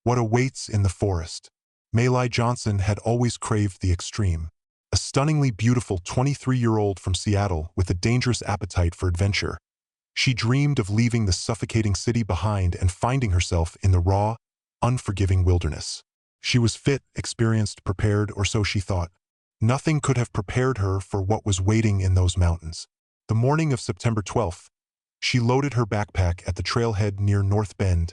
What awaits in the forest? Maylie Johnson had always craved the extreme. A stunningly beautiful 23-year-old from Seattle with a dangerous appetite for adventure. She dreamed of leaving the suffocating city behind and finding herself in the raw, unforgiving wilderness. She was fit, experienced, prepared, or so she thought. Nothing could have prepared her for what was waiting in those mountains. The morning of September 12th, she loaded her backpack at the trailhead near North Bend,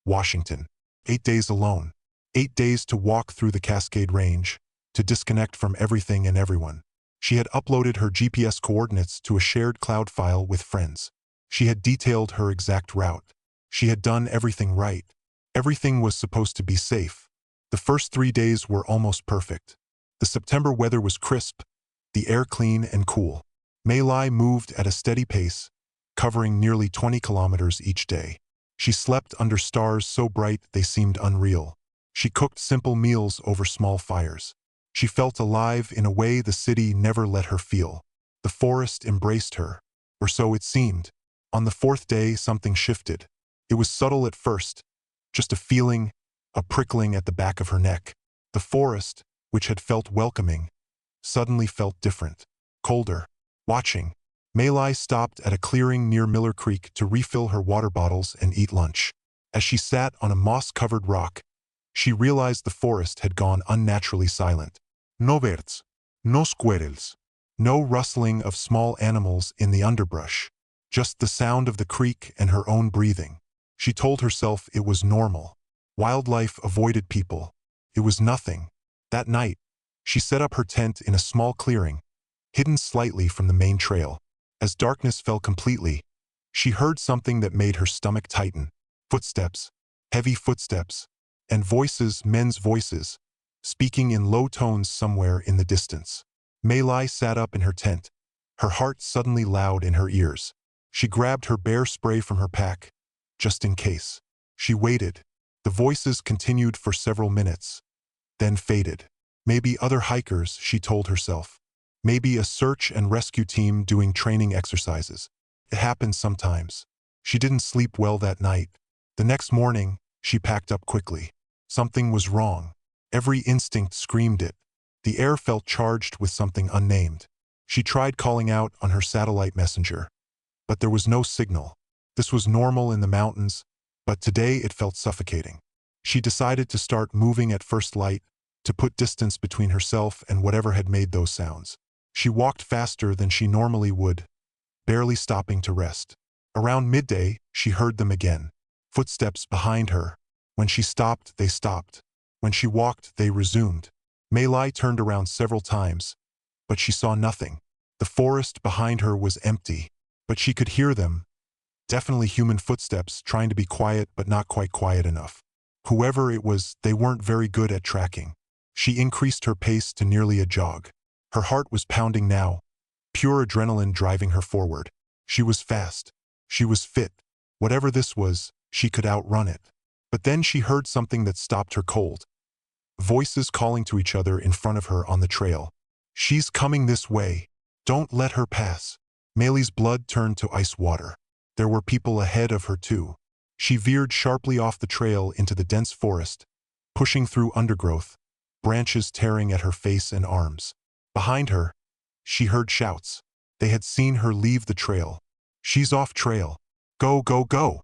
Washington. 8 days alone. 8 days to walk through the Cascade Range, to disconnect from everything and everyone. She had uploaded her GPS coordinates to a shared cloud file with friends. She had detailed her exact route. She had done everything right. Everything was supposed to be safe. The first 3 days were almost perfect. The September weather was crisp, the air clean and cool. Maylie moved at a steady pace, covering nearly 20 kilometers each day. She slept under stars so bright they seemed unreal. She cooked simple meals over small fires. She felt alive in a way the city never let her feel. The forest embraced her, or so it seemed. On the 4th day, something shifted. It was subtle at first, just a feeling, a prickling at the back of her neck. The forest, which had felt welcoming, suddenly felt different, colder. Watching, Maylie stopped at a clearing near Miller Creek to refill her water bottles and eat lunch. As she sat on a moss-covered rock, she realized the forest had gone unnaturally silent. No birds, no squirrels, no rustling of small animals in the underbrush, just the sound of the creek and her own breathing. She told herself it was normal. Wildlife avoided people. It was nothing. That night, she set up her tent in a small clearing, hidden slightly from the main trail. As darkness fell completely, she heard something that made her stomach tighten. Footsteps, heavy footsteps, and voices, men's voices, speaking in low tones somewhere in the distance. Maylie sat up in her tent, her heart suddenly loud in her ears. She grabbed her bear spray from her pack, just in case. She waited. The voices continued for several minutes, then faded. Maybe other hikers, she told herself. Maybe a search and rescue team doing training exercises. It happens sometimes. She didn't sleep well that night. The next morning, she packed up quickly. Something was wrong. Every instinct screamed it. The air felt charged with something unnamed. She tried calling out on her satellite messenger, but there was no signal. This was normal in the mountains, but today it felt suffocating. She decided to start moving at first light, to put distance between herself and whatever had made those sounds. She walked faster than she normally would, barely stopping to rest. Around midday, she heard them again. Footsteps behind her. When she stopped, they stopped. When she walked, they resumed. Maylie turned around several times, but she saw nothing. The forest behind her was empty, but she could hear them. Definitely human footsteps trying to be quiet but not quite quiet enough. Whoever it was, they weren't very good at tracking. She increased her pace to nearly a jog. Her heart was pounding now, pure adrenaline driving her forward. She was fast. She was fit. Whatever this was, she could outrun it. But then she heard something that stopped her cold. Voices calling to each other in front of her on the trail. She's coming this way. Don't let her pass. Maylie's blood turned to ice water. There were people ahead of her too. She veered sharply off the trail into the dense forest, pushing through undergrowth, branches tearing at her face and arms. Behind her, she heard shouts. They had seen her leave the trail. She's off trail. Go, go, go.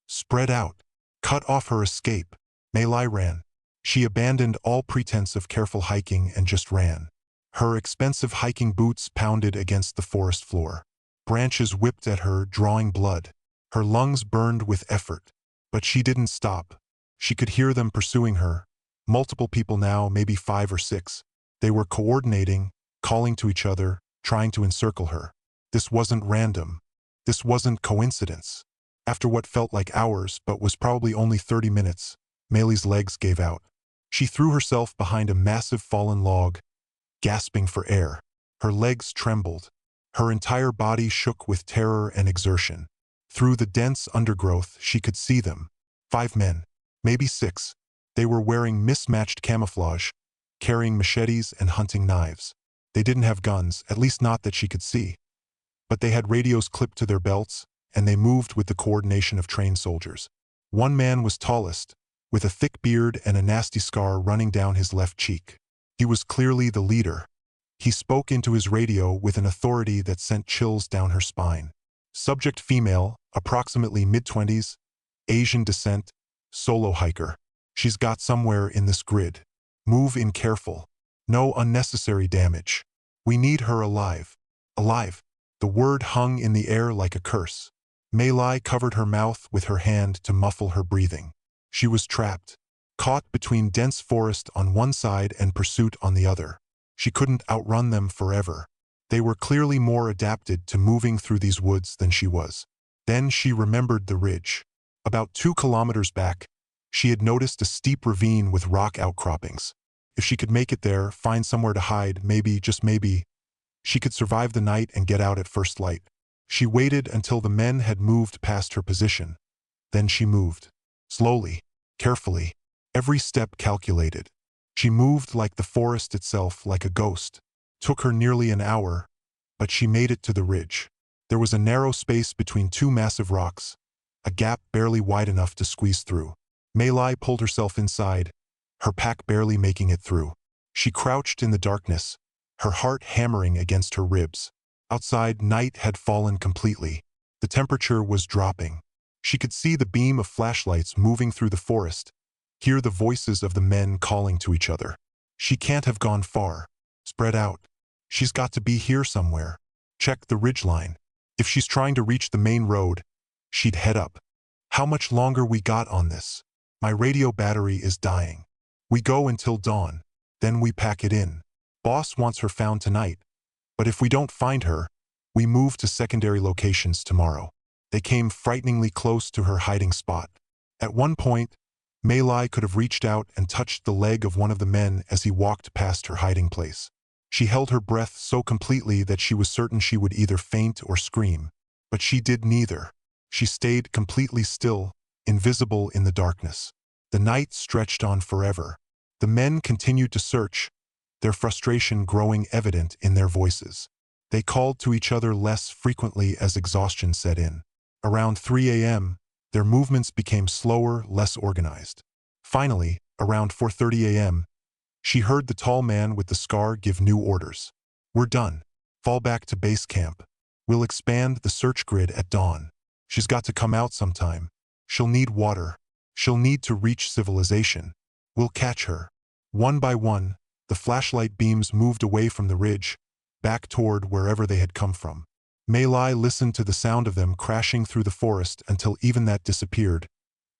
Spread out. Cut off her escape. Maylie ran. She abandoned all pretense of careful hiking and just ran. Her expensive hiking boots pounded against the forest floor. Branches whipped at her, drawing blood. Her lungs burned with effort. But she didn't stop. She could hear them pursuing her. Multiple people now, maybe 5 or 6. They were coordinating, calling to each other, trying to encircle her. This wasn't random. This wasn't coincidence. After what felt like hours, but was probably only 30 minutes, Maylie's legs gave out. She threw herself behind a massive fallen log, gasping for air. Her legs trembled. Her entire body shook with terror and exertion. Through the dense undergrowth, she could see them. 5 men, maybe 6. They were wearing mismatched camouflage, carrying machetes and hunting knives. They didn't have guns, at least not that she could see. But they had radios clipped to their belts, and they moved with the coordination of trained soldiers. One man was tallest, with a thick beard and a nasty scar running down his left cheek. He was clearly the leader. He spoke into his radio with an authority that sent chills down her spine. Subject female, approximately mid-20s, Asian descent, solo hiker. She's got somewhere in this grid. Move in careful. No unnecessary damage. We need her alive. Alive. The word hung in the air like a curse. Maylie covered her mouth with her hand to muffle her breathing. She was trapped, caught between dense forest on one side and pursuit on the other. She couldn't outrun them forever. They were clearly more adapted to moving through these woods than she was. Then she remembered the ridge. About 2 kilometers back, she had noticed a steep ravine with rock outcroppings. If she could make it there, find somewhere to hide, maybe, just maybe, she could survive the night and get out at first light. She waited until the men had moved past her position. Then she moved. Slowly, carefully, every step calculated. She moved like the forest itself, like a ghost. Took her nearly an hour, but she made it to the ridge. There was a narrow space between 2 massive rocks, a gap barely wide enough to squeeze through. Maylie pulled herself inside, her pack barely making it through. She crouched in the darkness, her heart hammering against her ribs. Outside, night had fallen completely. The temperature was dropping. She could see the beam of flashlights moving through the forest, hear the voices of the men calling to each other. She can't have gone far. Spread out. She's got to be here somewhere. Check the ridgeline. If she's trying to reach the main road, she'd head up. How much longer we got on this? My radio battery is dying. We go until dawn. Then we pack it in. Boss wants her found tonight. But if we don't find her, we move to secondary locations tomorrow. They came frighteningly close to her hiding spot. At one point, Maylie could have reached out and touched the leg of one of the men as he walked past her hiding place. She held her breath so completely that she was certain she would either faint or scream. But she did neither. She stayed completely still, invisible in the darkness. The night stretched on forever. The men continued to search, their frustration growing evident in their voices. They called to each other less frequently as exhaustion set in. Around 3 a.m., their movements became slower, less organized. Finally, around 4:30 a.m., she heard the tall man with the scar give new orders. We're done. Fall back to base camp. We'll expand the search grid at dawn. She's got to come out sometime. She'll need water. She'll need to reach civilization. We'll catch her. One by one, the flashlight beams moved away from the ridge, back toward wherever they had come from. Maylie listened to the sound of them crashing through the forest until even that disappeared,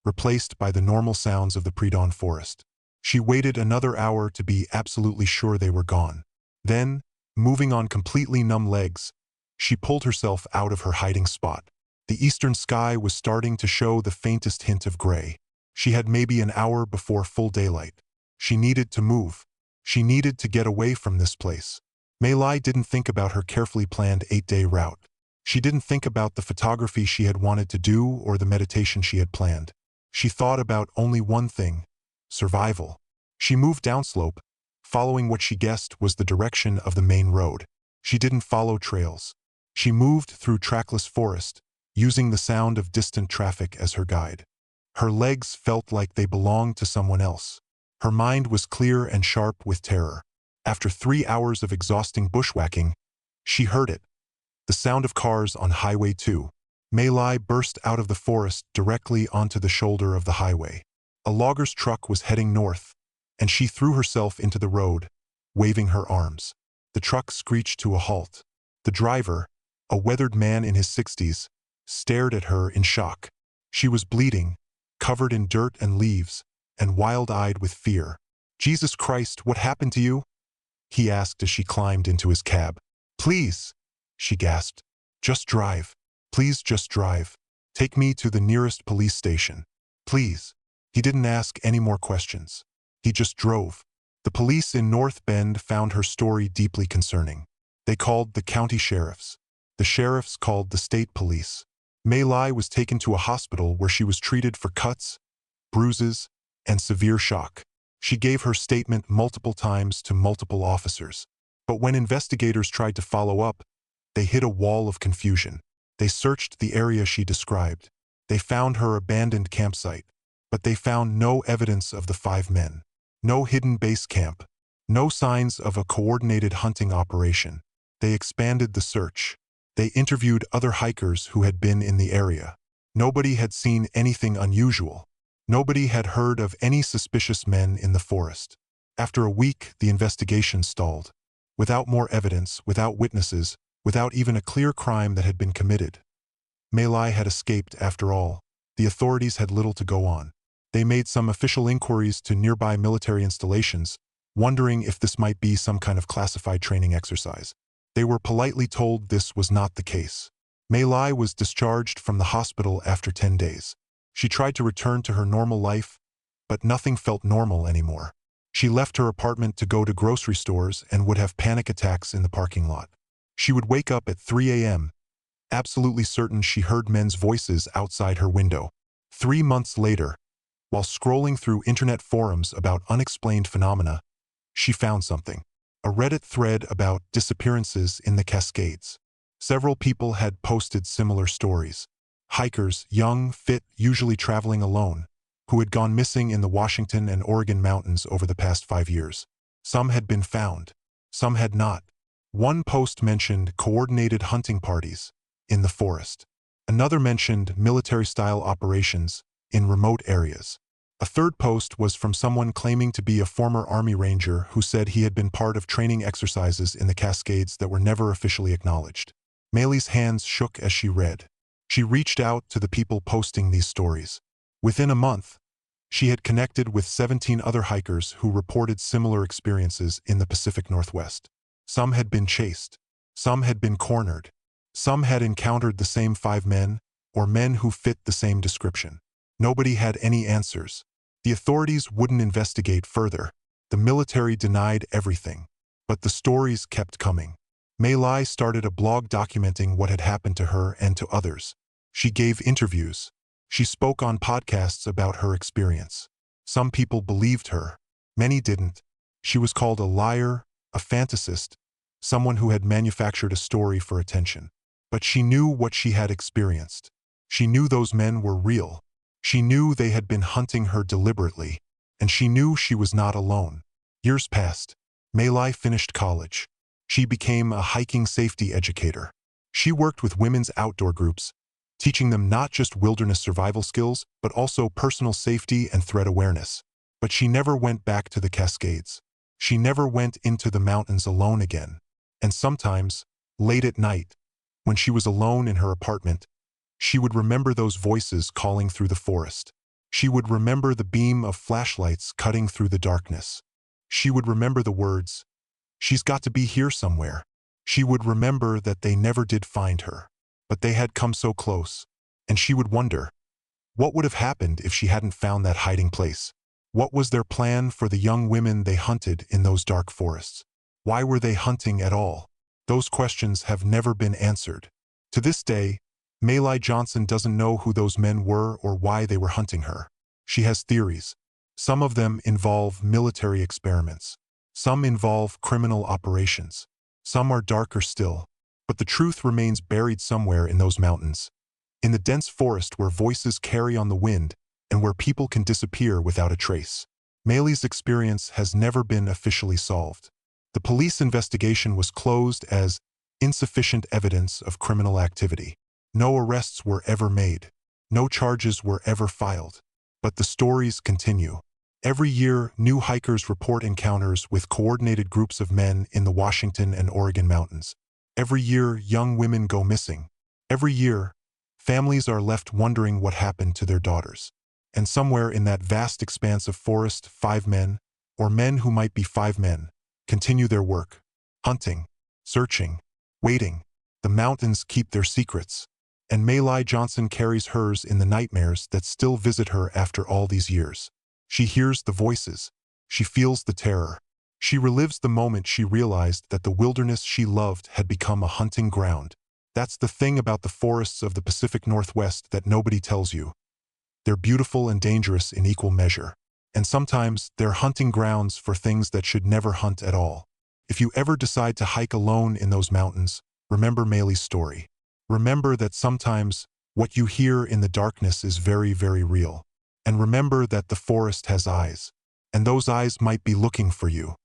replaced by the normal sounds of the pre-dawn forest. She waited another hour to be absolutely sure they were gone. Then, moving on completely numb legs, she pulled herself out of her hiding spot. The eastern sky was starting to show the faintest hint of gray. She had maybe an hour before full daylight. She needed to move. She needed to get away from this place. Maylie didn't think about her carefully planned 8-day route. She didn't think about the photography she had wanted to do or the meditation she had planned. She thought about only one thing: survival. She moved downslope, following what she guessed was the direction of the main road. She didn't follow trails. She moved through trackless forest, using the sound of distant traffic as her guide. Her legs felt like they belonged to someone else. Her mind was clear and sharp with terror. After 3 hours of exhausting bushwhacking, she heard it. The sound of cars on Highway 2. Maylie burst out of the forest directly onto the shoulder of the highway. A logger's truck was heading north, and she threw herself into the road, waving her arms. The truck screeched to a halt. The driver, a weathered man in his 60s, stared at her in shock. She was bleeding, covered in dirt and leaves, and wild-eyed with fear. "Jesus Christ, what happened to you?" he asked as she climbed into his cab. "Please," she gasped. "Just drive. Please just drive. Take me to the nearest police station. Please." He didn't ask any more questions. He just drove. The police in North Bend found her story deeply concerning. They called the county sheriffs. The sheriffs called the state police. Maylie was taken to a hospital where she was treated for cuts, bruises, and severe shock. She gave her statement multiple times to multiple officers. But when investigators tried to follow up, they hit a wall of confusion. They searched the area she described. They found her abandoned campsite, but they found no evidence of the 5 men. No hidden base camp. No signs of a coordinated hunting operation. They expanded the search. They interviewed other hikers who had been in the area. Nobody had seen anything unusual. Nobody had heard of any suspicious men in the forest. After a week, the investigation stalled. Without more evidence, without witnesses, without even a clear crime that had been committed. Maylie had escaped after all. The authorities had little to go on. They made some official inquiries to nearby military installations, wondering if this might be some kind of classified training exercise. They were politely told this was not the case. Maylie was discharged from the hospital after 10 days. She tried to return to her normal life, but nothing felt normal anymore. She left her apartment to go to grocery stores and would have panic attacks in the parking lot. She would wake up at 3 a.m., absolutely certain she heard men's voices outside her window. 3 months later, while scrolling through internet forums about unexplained phenomena, she found something. A Reddit thread about disappearances in the Cascades. Several people had posted similar stories. Hikers, young, fit, usually traveling alone, who had gone missing in the Washington and Oregon mountains over the past 5 years. Some had been found. Some had not. One post mentioned coordinated hunting parties in the forest. Another mentioned military-style operations in remote areas. A third post was from someone claiming to be a former Army Ranger who said he had been part of training exercises in the Cascades that were never officially acknowledged. Maylie's hands shook as she read. She reached out to the people posting these stories. Within a month, she had connected with 17 other hikers who reported similar experiences in the Pacific Northwest. Some had been chased. Some had been cornered. Some had encountered the same 5 men, or men who fit the same description. Nobody had any answers. The authorities wouldn't investigate further. The military denied everything. But the stories kept coming. Maylie started a blog documenting what had happened to her and to others. She gave interviews. She spoke on podcasts about her experience. Some people believed her. Many didn't. She was called a liar, a fantasist, someone who had manufactured a story for attention. But she knew what she had experienced. She knew those men were real. She knew they had been hunting her deliberately, and she knew she was not alone. Years passed. Maylie finished college. She became a hiking safety educator. She worked with women's outdoor groups, teaching them not just wilderness survival skills, but also personal safety and threat awareness. But she never went back to the Cascades. She never went into the mountains alone again. And sometimes, late at night, when she was alone in her apartment, she would remember those voices calling through the forest. She would remember the beam of flashlights cutting through the darkness. She would remember the words, "She's got to be here somewhere." She would remember that they never did find her, but they had come so close. And she would wonder, what would have happened if she hadn't found that hiding place? What was their plan for the young women they hunted in those dark forests? Why were they hunting at all? Those questions have never been answered. To this day, Maylie Johnson doesn't know who those men were or why they were hunting her. She has theories. Some of them involve military experiments. Some involve criminal operations. Some are darker still. But the truth remains buried somewhere in those mountains. In the dense forest where voices carry on the wind and where people can disappear without a trace. Maylie's experience has never been officially solved. The police investigation was closed as insufficient evidence of criminal activity. No arrests were ever made. No charges were ever filed. But the stories continue. Every year, new hikers report encounters with coordinated groups of men in the Washington and Oregon mountains. Every year, young women go missing. Every year, families are left wondering what happened to their daughters. And somewhere in that vast expanse of forest, 5 men, or men who might be 5 men, continue their work. Hunting, searching, waiting. The mountains keep their secrets. And Maylie Johnson carries hers in the nightmares that still visit her after all these years. She hears the voices. She feels the terror. She relives the moment she realized that the wilderness she loved had become a hunting ground. That's the thing about the forests of the Pacific Northwest that nobody tells you. They're beautiful and dangerous in equal measure. And sometimes they're hunting grounds for things that should never hunt at all. If you ever decide to hike alone in those mountains, remember Maylie's story. Remember that sometimes what you hear in the darkness is very, very real. And remember that the forest has eyes, and those eyes might be looking for you.